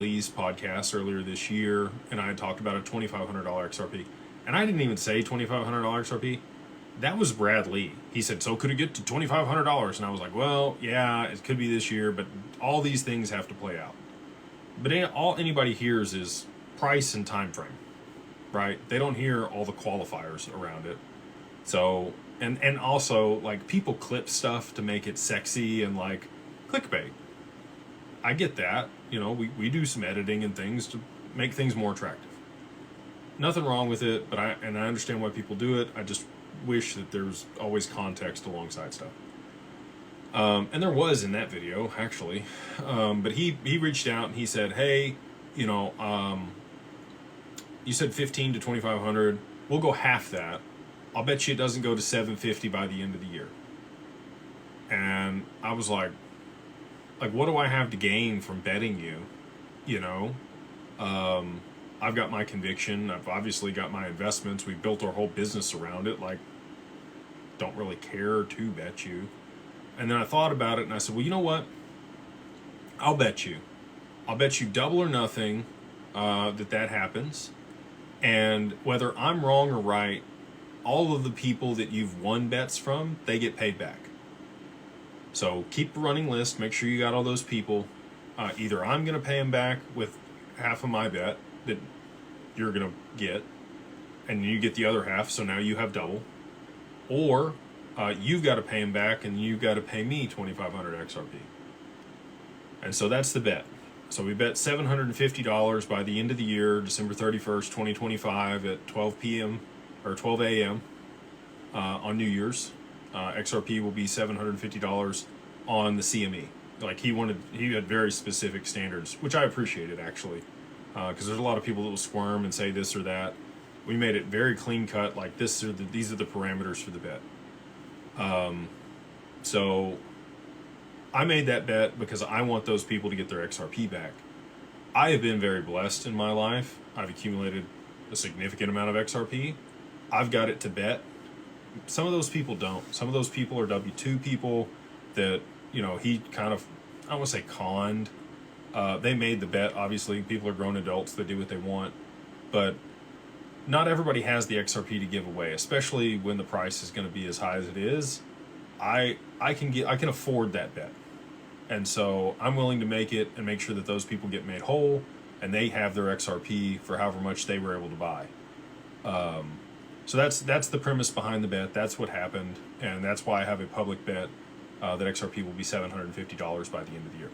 Lee's podcast earlier this year, and I had talked about a $2,500 XRP. And I didn't even say $2,500 XRP. That was Brad Lee. He said, so could it get to $2,500? And I was like, well, yeah, it could be this year, but all these things have to play out. But all anybody hears is price and time frame, right? They don't hear all the qualifiers around it. So, and also, like, people clip stuff to make it sexy and, like, clickbait. I get that. You know, we do some editing and things to make things more attractive. Nothing wrong with it, but I understand why people do it. I just wish that there's always context alongside stuff. And there was in that video, actually. But he reached out and he said, hey, you know, you said 15 to 2,500. We'll go half that. I'll bet you it doesn't go to 750 by the end of the year. And I was like, what do I have to gain from betting you? You know, I've got my conviction. I've obviously got my investments. We've built our whole business around it. Like, don't really care to bet you. And then I thought about it and I said, well, you know what? I'll bet you. I'll bet you double or nothing that happens. And whether I'm wrong or right, all of the people that you've won bets from, they get paid back. So keep a running list. Make sure you got all those people. Either I'm going to pay them back with half of my bet that you're going to get, and you get the other half, so now you have double. Or you've got to pay them back, and you've got to pay me 2,500 XRP. And so that's the bet. So we bet $750 by the end of the year, December 31st, 2025 at 12 p.m. or 12 a.m. On New Year's. XRP will be $750 on the CME. Like, he had very specific standards, which I appreciated, actually, because there's a lot of people that will squirm and say this or that. We made it very clean cut, like these are the parameters for the bet. So I made that bet because I want those people to get their XRP back. I have been very blessed in my life. I've accumulated a significant amount of XRP. I've got it to bet. Some of those people don't. Some of those people are W-2 people that, you know, he kind of, I don't want to say conned. They made the bet, obviously. People are grown adults that do what they want. But not everybody has the XRP to give away, especially when the price is going to be as high as it is. I can afford that bet. And so I'm willing to make it and make sure that those people get made whole and they have their XRP for however much they were able to buy. So that's the premise behind the bet. That's what happened, and that's why I have a public bet that XRP will be $750 by the end of the year.